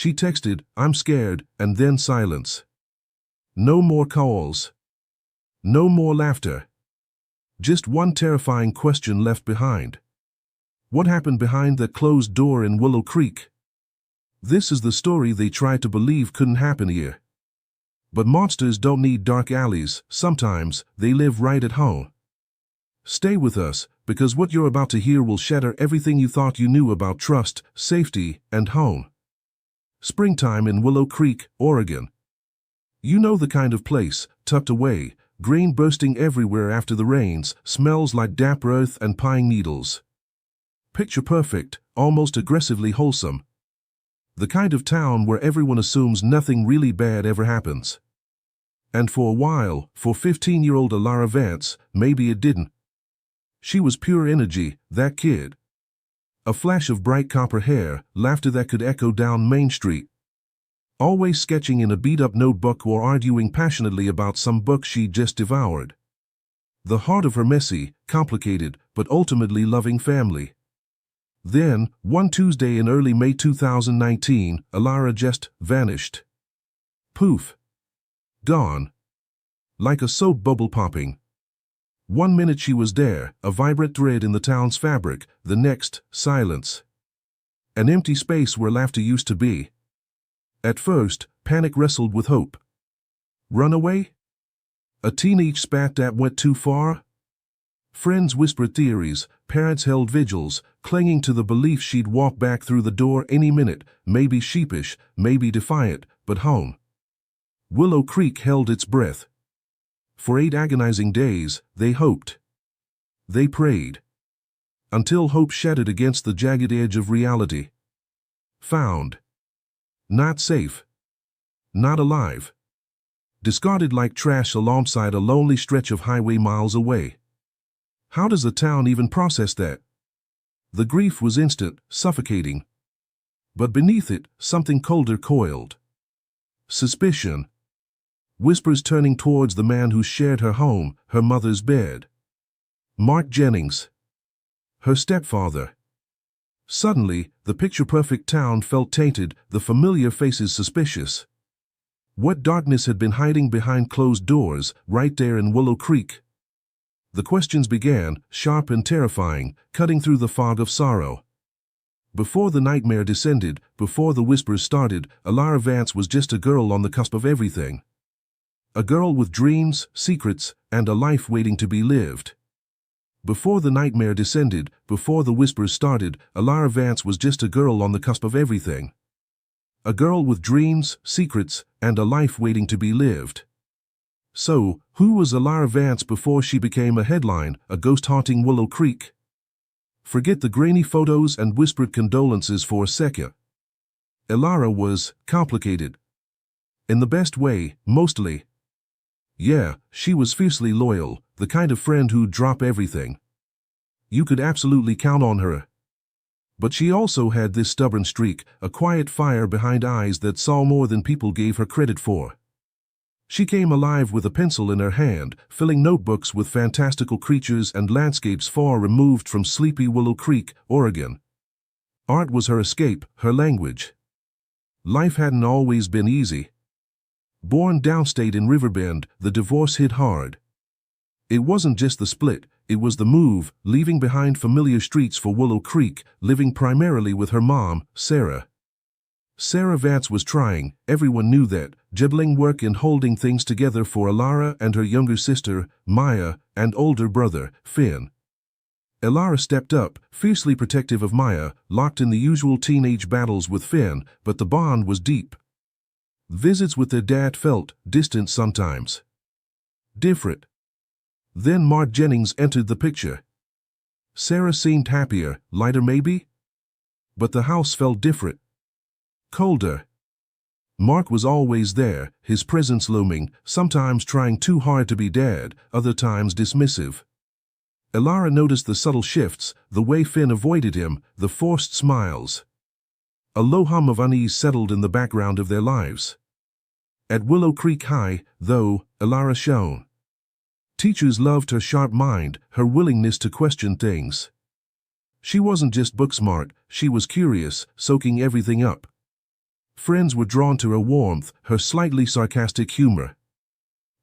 She texted, "I'm scared," and then silence. No more calls. No more laughter. Just one terrifying question left behind. What happened behind that closed door in Willow Creek? This is the story they tried to believe couldn't happen here. But monsters don't need dark alleys. Sometimes they live right at home. Stay with us, because what you're about to hear will shatter everything you thought you knew about trust, safety, and home. Springtime in Willow Creek, Oregon. You know the kind of place, tucked away, grain bursting everywhere after the rains, smells like damp earth and pine needles. Picture perfect, almost aggressively wholesome. The kind of town where everyone assumes nothing really bad ever happens. And for a while, for 15-year-old Elara Vance, maybe it didn't. She was pure energy, that kid. A flash of bright copper hair, laughter that could echo down Main Street. Always sketching in a beat-up notebook or arguing passionately about some book she'd just devoured. The heart of her messy, complicated, but ultimately loving family. Then, one Tuesday in early May 2019, Elara just vanished. Poof. Gone. Like a soap bubble popping. 1 minute she was there, a vibrant thread in the town's fabric, the next, silence. An empty space where laughter used to be. At first, panic wrestled with hope. Runaway? A teenage spat that went too far? Friends whispered theories, parents held vigils, clinging to the belief she'd walk back through the door any minute, maybe sheepish, maybe defiant, but home. Willow Creek held its breath. For 8 agonizing days, they hoped. They prayed. Until hope shattered against the jagged edge of reality. Found. Not safe. Not alive. Discarded like trash alongside a lonely stretch of highway miles away. How does the town even process that? The grief was instant, suffocating. But beneath it, something colder coiled. Suspicion. Whispers turning towards the man who shared her home, her mother's bed. Mark Jennings. Her stepfather. Suddenly, the picture-perfect town felt tainted, the familiar faces suspicious. What darkness had been hiding behind closed doors, right there in Willow Creek? The questions began, sharp and terrifying, cutting through the fog of sorrow. Before the nightmare descended, before the whispers started, Elara Vance was just a girl on the cusp of everything. A girl with dreams, secrets, and a life waiting to be lived. Before the nightmare descended, before the whispers started, Elara Vance was just a girl on the cusp of everything. A girl with dreams, secrets, and a life waiting to be lived. So, who was Elara Vance before she became a headline, a ghost haunting Willow Creek? Forget the grainy photos and whispered condolences for a second. Elara was complicated. In the best way, mostly. Yeah, she was fiercely loyal, the kind of friend who'd drop everything. You could absolutely count on her. But she also had this stubborn streak, a quiet fire behind eyes that saw more than people gave her credit for. She came alive with a pencil in her hand, filling notebooks with fantastical creatures and landscapes far removed from sleepy Willow Creek, Oregon. Art was her escape, her language. Life hadn't always been easy. Born downstate in Riverbend, the divorce hit hard. It wasn't just the split, it was the move, leaving behind familiar streets for Willow Creek, living primarily with her mom, Sarah. Sarah Vance was trying, everyone knew that, juggling work and holding things together for Elara and her younger sister, Maya, and older brother, Finn. Elara stepped up, fiercely protective of Maya, locked in the usual teenage battles with Finn, but the bond was deep. Visits with their dad felt distant sometimes. Different. Then Mark Jennings entered the picture. Sarah seemed happier, lighter maybe? But the house felt different. Colder. Mark was always there, his presence looming, sometimes trying too hard to be dad, other times dismissive. Elara noticed the subtle shifts, the way Finn avoided him, the forced smiles. A low hum of unease settled in the background of their lives. At Willow Creek High, though, Elara shone. Teachers loved her sharp mind, her willingness to question things. She wasn't just book smart, she was curious, soaking everything up. Friends were drawn to her warmth, her slightly sarcastic humor.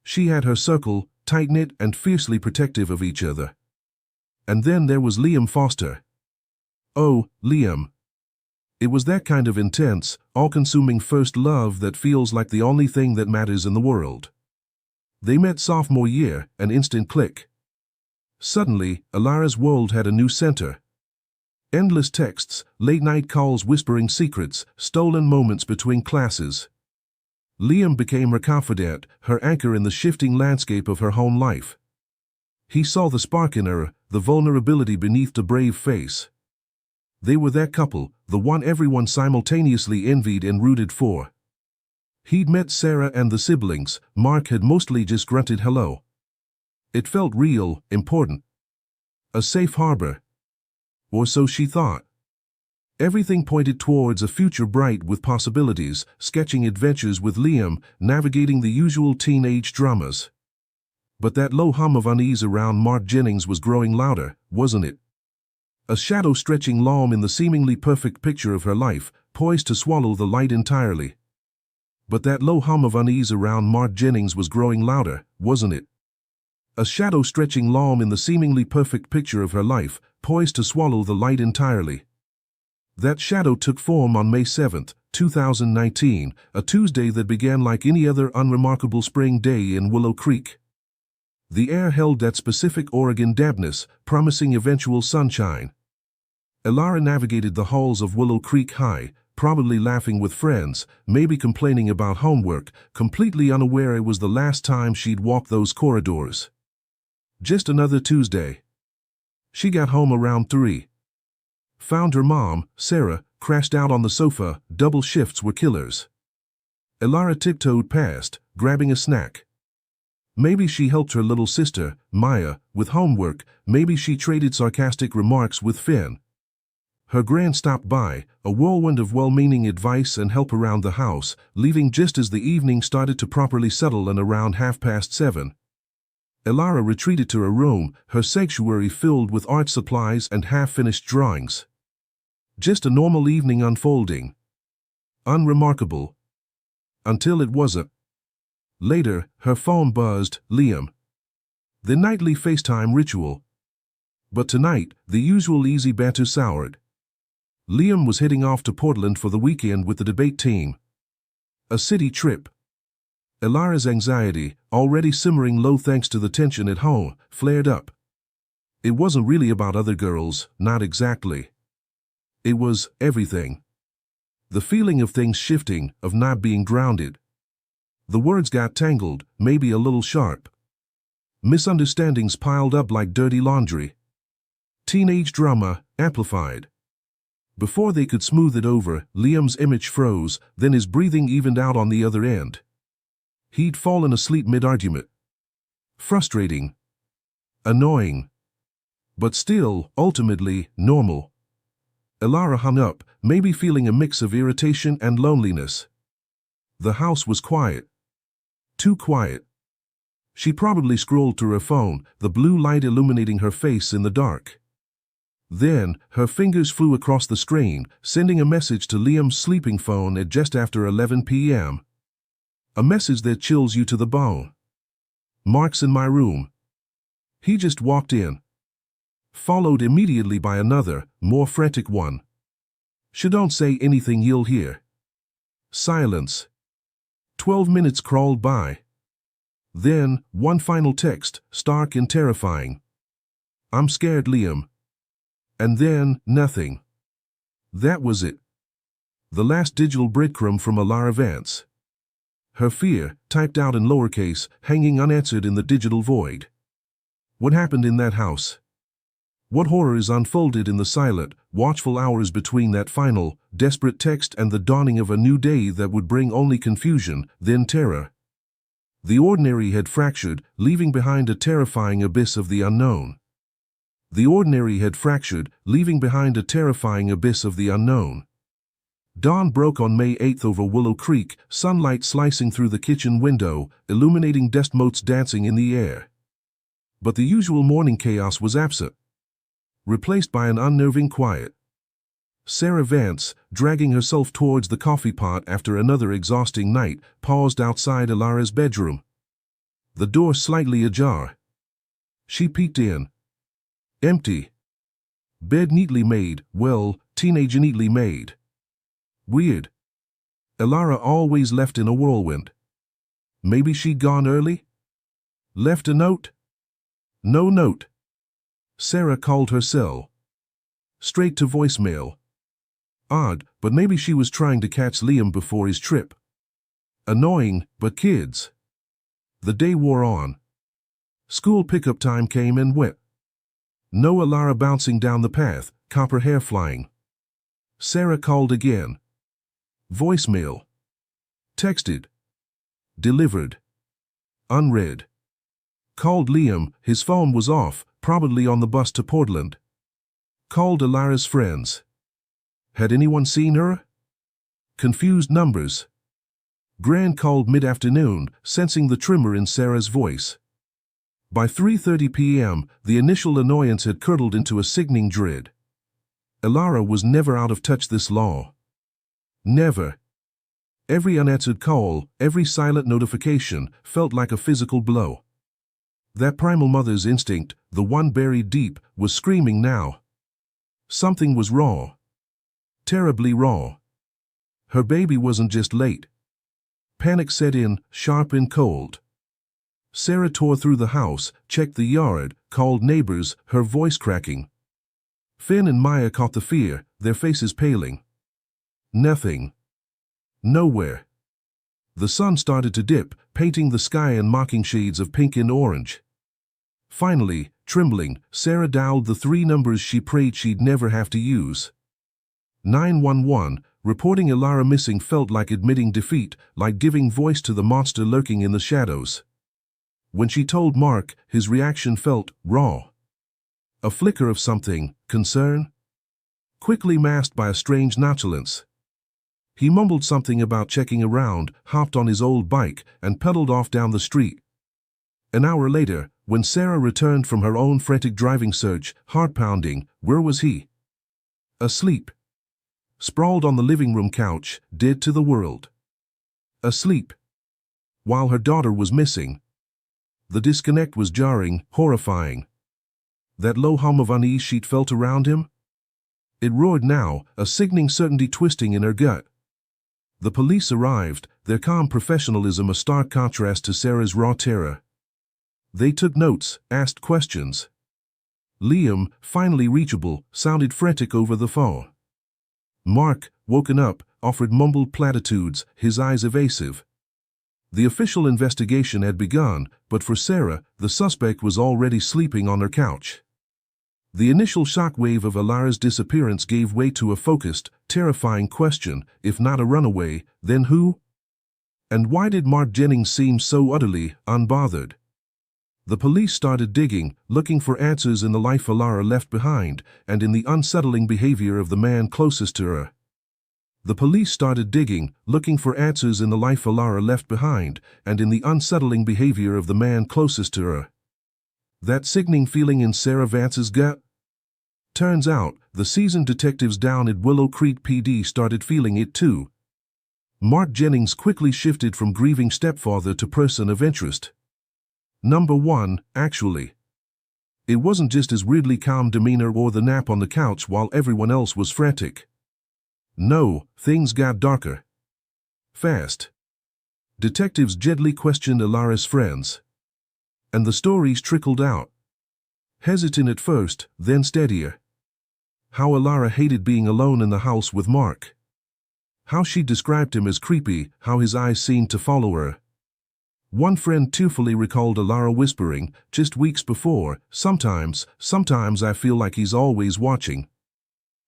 She had her circle, tight-knit and fiercely protective of each other. And then there was Liam Foster. Oh, Liam. It was that kind of intense, all-consuming first love that feels like the only thing that matters in the world. They met sophomore year, an instant click. Suddenly, Elara's world had a new center. Endless texts, late-night calls whispering secrets, stolen moments between classes. Liam became her confidant, her anchor in the shifting landscape of her home life. He saw the spark in her, the vulnerability beneath the brave face. They were that couple, the one everyone simultaneously envied and rooted for. He'd met Sarah and the siblings. Mark had mostly just grunted hello. It felt real, important. A safe harbor. Or so she thought. Everything pointed towards a future bright with possibilities, sketching adventures with Liam, navigating the usual teenage dramas. But that low hum of unease around Mark Jennings was growing louder, wasn't it? A shadow stretching long in the seemingly perfect picture of her life, poised to swallow the light entirely. But that low hum of unease around Mark Jennings was growing louder, wasn't it? A shadow stretching long in the seemingly perfect picture of her life, poised to swallow the light entirely. That shadow took form on May 7, 2019, a Tuesday that began like any other unremarkable spring day in Willow Creek. The air held that specific Oregon dampness, promising eventual sunshine. Elara navigated the halls of Willow Creek High, probably laughing with friends, maybe complaining about homework, completely unaware it was the last time she'd walk those corridors. Just another Tuesday. She got home around 3. Found her mom, Sarah, crashed out on the sofa. Double shifts were killers. Elara tiptoed past, grabbing a snack. Maybe she helped her little sister, Maya, with homework. Maybe she traded sarcastic remarks with Finn. Her gran stopped by, a whirlwind of well-meaning advice and help around the house, leaving just as the evening started to properly settle and around 7:30. Elara retreated to her room, her sanctuary filled with art supplies and half-finished drawings. Just a normal evening unfolding. Unremarkable. Until it wasn't. Later, her phone buzzed. Liam. The nightly FaceTime ritual. But tonight, the usual easy banter soured. Liam was heading off to Portland for the weekend with the debate team. A city trip. Elara's anxiety, already simmering low thanks to the tension at home, flared up. It wasn't really about other girls, not exactly. It was everything. The feeling of things shifting, of not being grounded. The words got tangled, maybe a little sharp. Misunderstandings piled up like dirty laundry. Teenage drama, amplified. Before they could smooth it over, Liam's image froze, then his breathing evened out on the other end. He'd fallen asleep mid-argument. Frustrating. Annoying. But still, ultimately, normal. Elara hung up, maybe feeling a mix of irritation and loneliness. The house was quiet. Too quiet. She probably scrolled through her phone, the blue light illuminating her face in the dark. Then, her fingers flew across the screen, sending a message to Liam's sleeping phone at just after 11 p.m. A message that chills you to the bone. Mark's in my room. He just walked in. Followed immediately by another, more frantic one. Don't say anything you'll hear. Silence. 12 minutes crawled by. Then, one final text, stark and terrifying. I'm scared, Liam. And then, nothing. That was it. The last digital breadcrumb from Elara Vance. Her fear, typed out in lowercase, hanging unanswered in the digital void. What happened in that house? What horrors unfolded in the silent, watchful hours between that final, desperate text and the dawning of a new day that would bring only confusion, then terror? The ordinary had fractured, leaving behind a terrifying abyss of the unknown. The ordinary had fractured, leaving behind a terrifying abyss of the unknown. Dawn broke on May 8 over Willow Creek, sunlight slicing through the kitchen window, illuminating dust motes dancing in the air. But the usual morning chaos was absent. Replaced by an unnerving quiet. Sarah Vance, dragging herself towards the coffee pot after another exhausting night, paused outside Elara's bedroom. The door slightly ajar. She peeked in. Empty. Bed neatly made, well, teenager neatly made. Weird. Elara always left in a whirlwind. Maybe she'd gone early? Left a note? No note. Sarah called her cell. Straight to voicemail. Odd, but maybe she was trying to catch Liam before his trip. Annoying, but kids. The day wore on. School pickup time came and went. No Elara bouncing down the path, copper hair flying. Sarah called again. Voicemail. Texted. Delivered. Unread. Called Liam, his phone was off, probably on the bus to Portland. Called Elara's friends. Had anyone seen her? Confused numbers. Gran called mid-afternoon, sensing the tremor in Sarah's voice. By 3:30 p.m., the initial annoyance had curdled into a sickening dread. Elara was never out of touch this long. Never. Every unanswered call, every silent notification, felt like a physical blow. That primal mother's instinct, the one buried deep, was screaming now. Something was wrong. Terribly wrong. Her baby wasn't just late. Panic set in, sharp and cold. Sarah tore through the house, checked the yard, called neighbors, her voice cracking. Finn and Maya caught the fear, their faces paling. Nothing. Nowhere. The sun started to dip, painting the sky in mocking shades of pink and orange. Finally, trembling, Sarah dialed the 3 numbers she prayed she'd never have to use. 911, reporting Elara missing felt like admitting defeat, like giving voice to the monster lurking in the shadows. When she told Mark, his reaction felt raw. A flicker of something, concern, quickly masked by a strange nonchalance. He mumbled something about checking around, hopped on his old bike, and pedaled off down the street. An hour later, when Sarah returned from her own frantic driving search, heart-pounding, where was he? Asleep. Sprawled on the living room couch, dead to the world. Asleep. While her daughter was missing. The disconnect was jarring, horrifying. That low hum of unease she'd felt around him? It roared now, a sickening certainty twisting in her gut. The police arrived, their calm professionalism a stark contrast to Sarah's raw terror. They took notes, asked questions. Liam, finally reachable, sounded frantic over the phone. Mark, woken up, offered mumbled platitudes, his eyes evasive. The official investigation had begun, but for Sarah, the suspect was already sleeping on her couch. The initial shockwave of Elara's disappearance gave way to a focused, terrifying question: if not a runaway, then who? And why did Mark Jennings seem so utterly unbothered? The police started digging, looking for answers in the life Elara left behind, and in the unsettling behavior of the man closest to her. The police started digging, looking for answers in the life Elara left behind, and in the unsettling behavior of the man closest to her. That sickening feeling in Sarah Vance's gut? Turns out, the seasoned detectives down at Willow Creek PD started feeling it too. Mark Jennings quickly shifted from grieving stepfather to person of interest. Number 1, actually. It wasn't just his weirdly calm demeanor or the nap on the couch while everyone else was frantic. No, things got darker. Fast. Detectives gently questioned Elara's friends. And the stories trickled out. Hesitant at first, then steadier. How Elara hated being alone in the house with Mark. How she described him as creepy, how his eyes seemed to follow her. One friend tearfully recalled Elara whispering, just weeks before, sometimes I feel like he's always watching.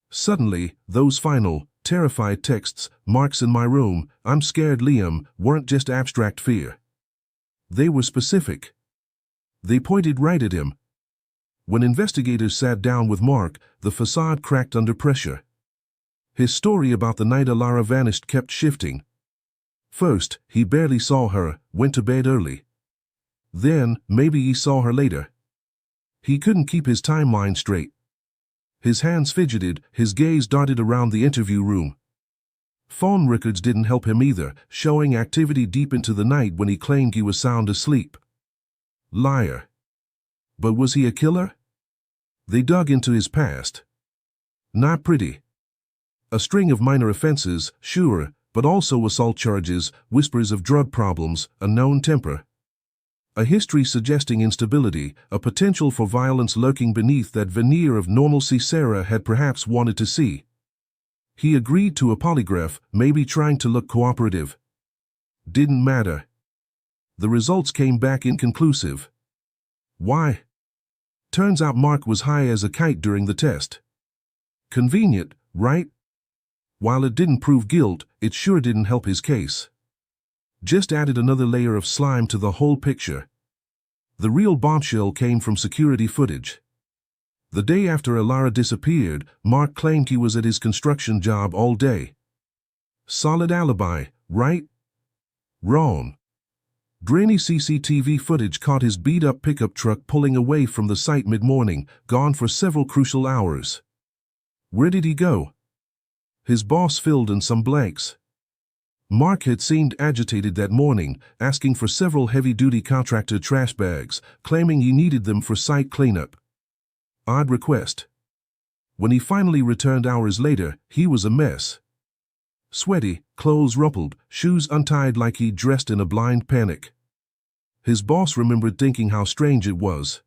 Suddenly, those final, terrified texts, "Mark's in my room, I'm scared Liam," weren't just abstract fear. They were specific. They pointed right at him. When investigators sat down with Mark, the facade cracked under pressure. His story about the night Elara vanished kept shifting. First, he barely saw her, went to bed early. Then, maybe he saw her later. He couldn't keep his timeline straight. His hands fidgeted, his gaze darted around the interview room. Phone records didn't help him either, showing activity deep into the night when he claimed he was sound asleep. Liar. But was he a killer? They dug into his past. Not pretty. A string of minor offenses, sure, but also assault charges, whispers of drug problems, a known temper. A history suggesting instability, a potential for violence lurking beneath that veneer of normalcy Sarah had perhaps wanted to see. He agreed to a polygraph, maybe trying to look cooperative. Didn't matter. The results came back inconclusive. Why? Turns out Mark was high as a kite during the test. Convenient, right? While it didn't prove guilt, it sure didn't help his case. Just added another layer of slime to the whole picture. The real bombshell came from security footage. The day after Elara disappeared, Mark claimed he was at his construction job all day. Solid alibi, right? Wrong. Grainy CCTV footage caught his beat-up pickup truck pulling away from the site mid-morning, gone for several crucial hours. Where did he go? His boss filled in some blanks. Mark had seemed agitated that morning, asking for several heavy-duty contractor trash bags, claiming he needed them for site cleanup. Odd request. When he finally returned hours later, he was a mess. Sweaty, clothes rumpled, shoes untied like he'd dressed in a blind panic. His boss remembered thinking how strange it was.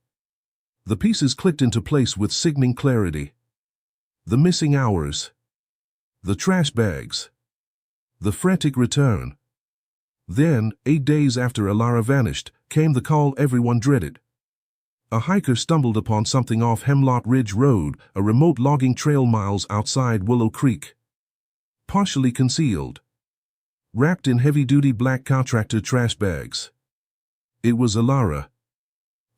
The pieces clicked into place with sickening clarity. The missing hours. The trash bags. The frantic return. Then, 8 days after Elara vanished, came the call everyone dreaded. A hiker stumbled upon something off Hemlock Ridge Road, a remote logging trail miles outside Willow Creek. Partially concealed. Wrapped in heavy-duty black contractor trash bags. It was Elara.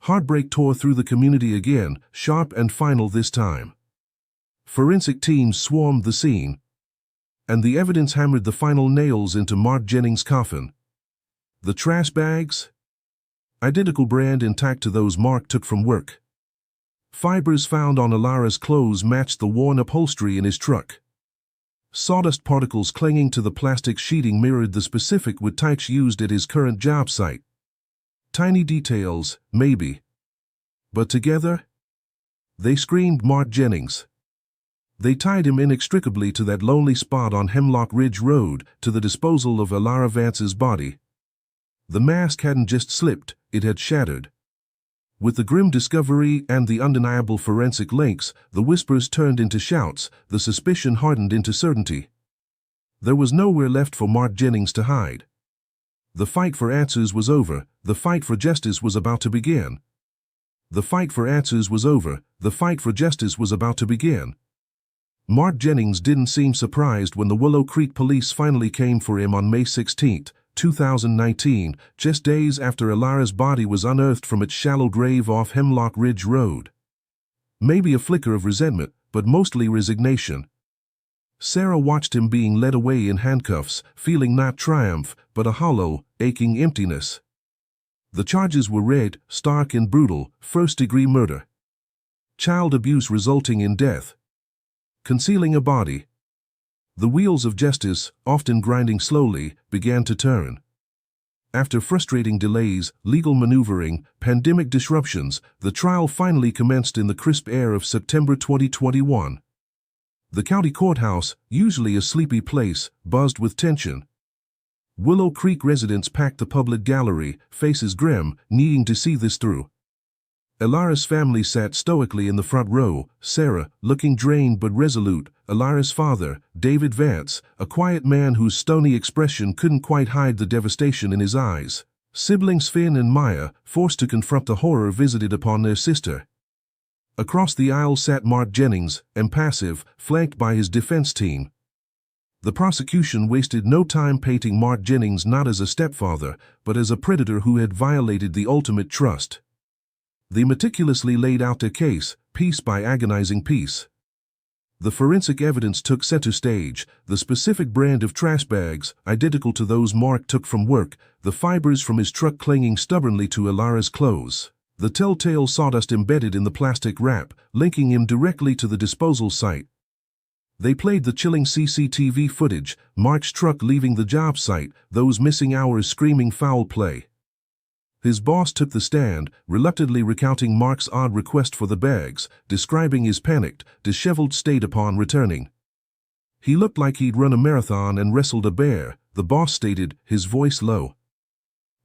Heartbreak tore through the community again, sharp and final this time. Forensic teams swarmed the scene. And the evidence hammered the final nails into Mark Jennings' coffin. The trash bags? Identical brand intact to those Mark took from work. Fibers found on Elara's clothes matched the worn upholstery in his truck. Sawdust particles clinging to the plastic sheeting mirrored the specific wood types used at his current job site. Tiny details, maybe. But together, they screamed Mark Jennings. They tied him inextricably to that lonely spot on Hemlock Ridge Road, to the disposal of Elara Vance's body. The mask hadn't just slipped, it had shattered. With the grim discovery and the undeniable forensic links, the whispers turned into shouts, the suspicion hardened into certainty. There was nowhere left for Mark Jennings to hide. The fight for answers was over, the fight for justice was about to begin. The fight for answers was over, the fight for justice was about to begin. Mark Jennings didn't seem surprised when the Willow Creek police finally came for him on May 16, 2019, just days after Elara's body was unearthed from its shallow grave off Hemlock Ridge Road. Maybe a flicker of resentment, but mostly resignation. Sarah watched him being led away in handcuffs, feeling not triumph, but a hollow, aching emptiness. The charges were read, stark and brutal: first-degree murder. Child abuse resulting in death. Concealing a body. The wheels of justice, often grinding slowly, began to turn. After frustrating delays, legal maneuvering, pandemic disruptions, the trial finally commenced in the crisp air of September 2021. The county courthouse, usually a sleepy place, buzzed with tension. Willow Creek residents packed the public gallery, faces grim, needing to see this through. Elara's family sat stoically in the front row, Sarah, looking drained but resolute, Elara's father, David Vance, a quiet man whose stony expression couldn't quite hide the devastation in his eyes. Siblings Finn and Maya, forced to confront the horror visited upon their sister. Across the aisle sat Mark Jennings, impassive, flanked by his defense team. The prosecution wasted no time painting Mark Jennings not as a stepfather, but as a predator who had violated the ultimate trust. They meticulously laid out their case, piece by agonizing piece. The forensic evidence took center stage, the specific brand of trash bags, identical to those Mark took from work, the fibers from his truck clinging stubbornly to Elara's clothes. the telltale sawdust embedded in the plastic wrap, linking him directly to the disposal site. They played the chilling CCTV footage, Mark's truck leaving the job site, those missing hours screaming foul play. His boss took the stand, reluctantly recounting Mark's odd request for the bags, describing his panicked, disheveled state upon returning. He looked like he'd run a marathon and wrestled a bear, the boss stated, his voice low.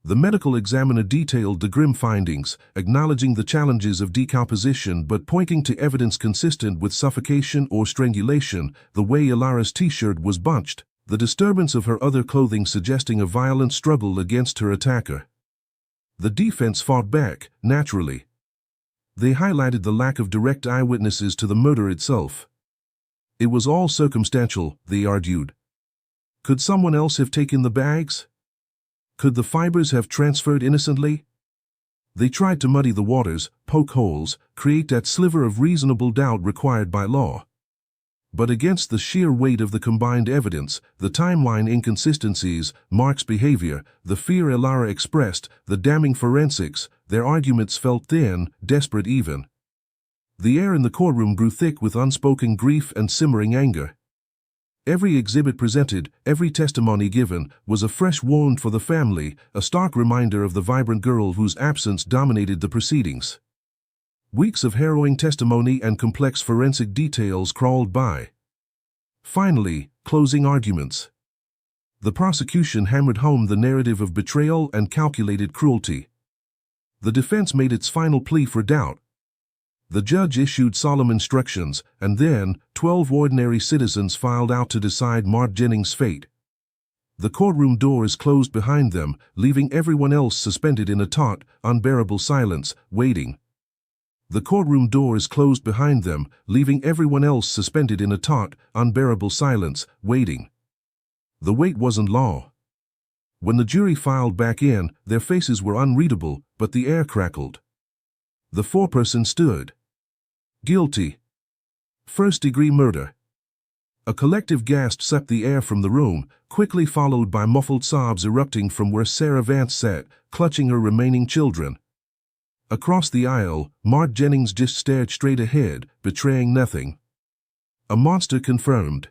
The medical examiner detailed the grim findings, acknowledging the challenges of decomposition but pointing to evidence consistent with suffocation or strangulation, the way Elara's t-shirt was bunched, the disturbance of her other clothing suggesting a violent struggle against her attacker. The defense fought back, naturally. They highlighted the lack of direct eyewitnesses to the murder itself. It was all circumstantial, they argued. Could someone else have taken the bags? Could the fibers have transferred innocently? They tried to muddy the waters, poke holes, create that sliver of reasonable doubt required by law. But against the sheer weight of the combined evidence, the timeline inconsistencies, Mark's behavior, the fear Elara expressed, the damning forensics, their arguments felt thin, desperate even. The air in the courtroom grew thick with unspoken grief and simmering anger. Every exhibit presented, every testimony given, was a fresh wound for the family, a stark reminder of the vibrant girl whose absence dominated the proceedings. Weeks of harrowing testimony and complex forensic details crawled by. Finally, closing arguments. The prosecution hammered home the narrative of betrayal and calculated cruelty. The defense made its final plea for doubt. The judge issued solemn instructions, and then 12 ordinary citizens filed out to decide Mark Jennings' fate. The courtroom doors closed behind them, leaving everyone else suspended in a taut, unbearable silence, waiting. The courtroom doors closed behind them, leaving everyone else suspended in a taut, unbearable silence, waiting. The wait wasn't long. When the jury filed back in, their faces were unreadable, but the air crackled. The foreperson stood. Guilty. First-degree murder. A collective gasp sucked the air from the room, quickly followed by muffled sobs erupting from where Elara Vance sat, clutching her remaining children. Across the aisle, Mark Jennings just stared straight ahead, betraying nothing. A monster confirmed.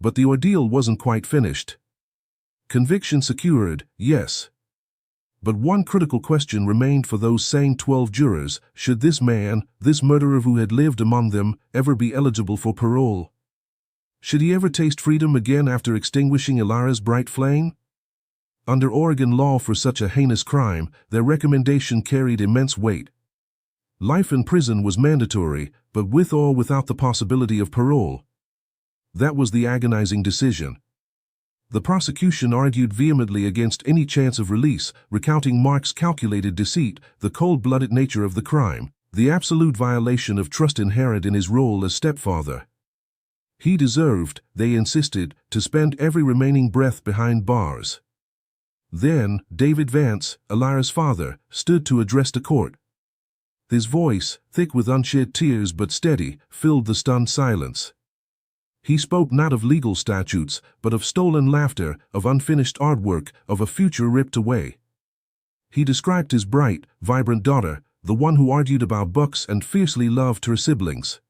But the ordeal wasn't quite finished. Conviction secured, yes. But one critical question remained for those same 12 jurors: should this man, this murderer who had lived among them, ever be eligible for parole? Should he ever taste freedom again after extinguishing Elara's bright flame? Under Oregon law for such a heinous crime, their recommendation carried immense weight. Life in prison was mandatory, but with or without the possibility of parole. That was the agonizing decision. The prosecution argued vehemently against any chance of release, recounting Mark's calculated deceit, the cold-blooded nature of the crime, the absolute violation of trust inherent in his role as stepfather. He deserved, they insisted, to spend every remaining breath behind bars. Then, David Vance, Elara's father, stood to address the court. His voice, thick with unshed tears but steady, filled the stunned silence. He spoke not of legal statutes, but of stolen laughter, of unfinished artwork, of a future ripped away. He described his bright, vibrant daughter, the one who argued about books and fiercely loved her siblings.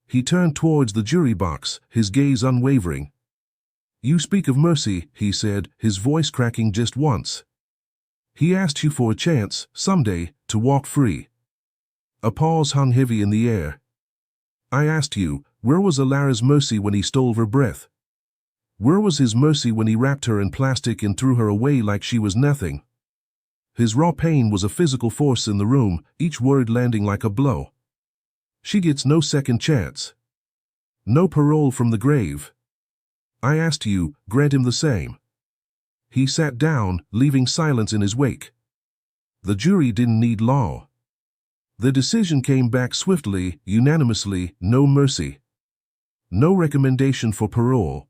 He turned towards the jury box, his gaze unwavering. "You speak of mercy," he said, his voice cracking just once. "He asked you for a chance, someday, to walk free." A pause hung heavy in the air. "I asked you, where was Elara's mercy when he stole her breath? Where was his mercy when he wrapped her in plastic and threw her away like she was nothing?" His raw pain was a physical force in the room, each word landing like a blow. "She gets no second chance. No parole from the grave. I asked you, grant him the same." He sat down, leaving silence in his wake. The jury didn't need law. The decision came back swiftly, unanimously: no mercy. No recommendation for parole.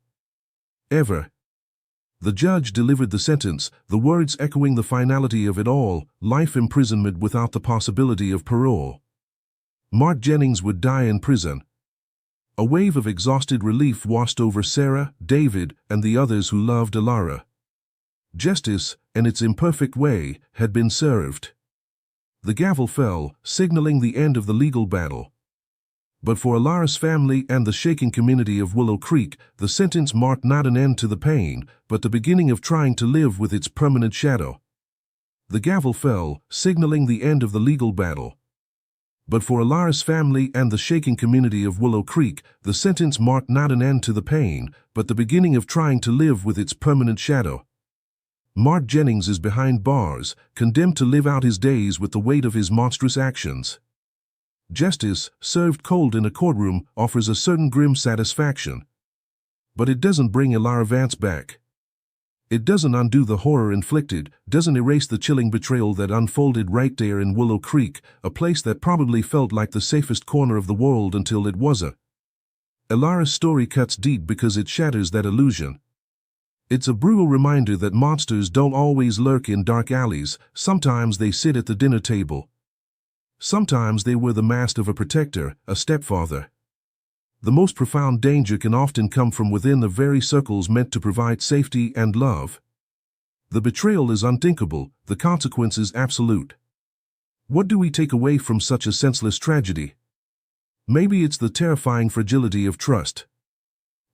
Ever. The judge delivered the sentence, the words echoing the finality of it all: life imprisonment without the possibility of parole. Mark Jennings would die in prison. A wave of exhausted relief washed over Sarah, David, and the others who loved Elara. Justice, in its imperfect way, had been served. The gavel fell, signaling the end of the legal battle. But for Elara's family and the shaking community of Willow Creek, the sentence marked not an end to the pain, but the beginning of trying to live with its permanent shadow. The gavel fell, signaling the end of the legal battle. But for Elara's family and the shaking community of Willow Creek, the sentence marked not an end to the pain, but the beginning of trying to live with its permanent shadow. Mark Jennings is behind bars, condemned to live out his days with the weight of his monstrous actions. Justice, served cold in a courtroom, offers a certain grim satisfaction. But it doesn't bring Elara Vance back. It doesn't undo the horror inflicted, doesn't erase the chilling betrayal that unfolded right there in Willow Creek, a place that probably felt like the safest corner of the world until it wasn't. Elara's story cuts deep because it shatters that illusion. It's a brutal reminder that monsters don't always lurk in dark alleys, sometimes they sit at the dinner table. Sometimes they wear the mask of a protector, a stepfather. The most profound danger can often come from within the very circles meant to provide safety and love. The betrayal is unthinkable, the consequences absolute. What do we take away from such a senseless tragedy? Maybe it's the terrifying fragility of trust.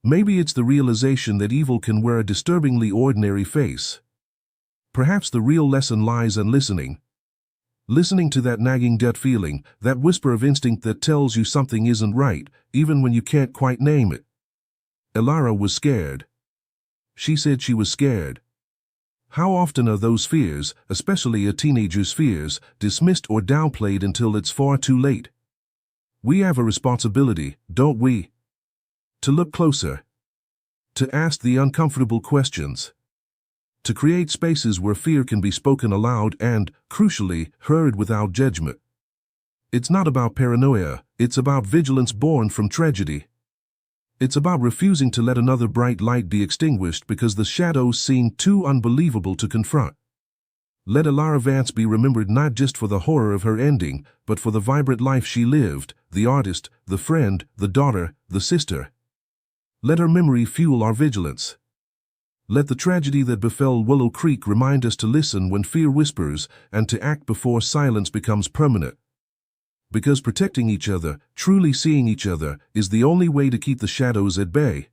Maybe it's the realization that evil can wear a disturbingly ordinary face. Perhaps the real lesson lies in listening. Listening to that nagging gut feeling, that whisper of instinct that tells you something isn't right, even when you can't quite name it. Elara was scared. She said she was scared. How often are those fears, especially a teenager's fears, dismissed or downplayed until it's far too late? We have a responsibility, don't we? To look closer. To ask the uncomfortable questions. To create spaces where fear can be spoken aloud and, crucially, heard without judgment. It's not about paranoia, it's about vigilance born from tragedy. It's about refusing to let another bright light be extinguished because the shadows seem too unbelievable to confront. Let Elara Vance be remembered not just for the horror of her ending, but for the vibrant life she lived, the artist, the friend, the daughter, the sister. Let her memory fuel our vigilance. Let the tragedy that befell Willow Creek remind us to listen when fear whispers and to act before silence becomes permanent. Because protecting each other, truly seeing each other, is the only way to keep the shadows at bay.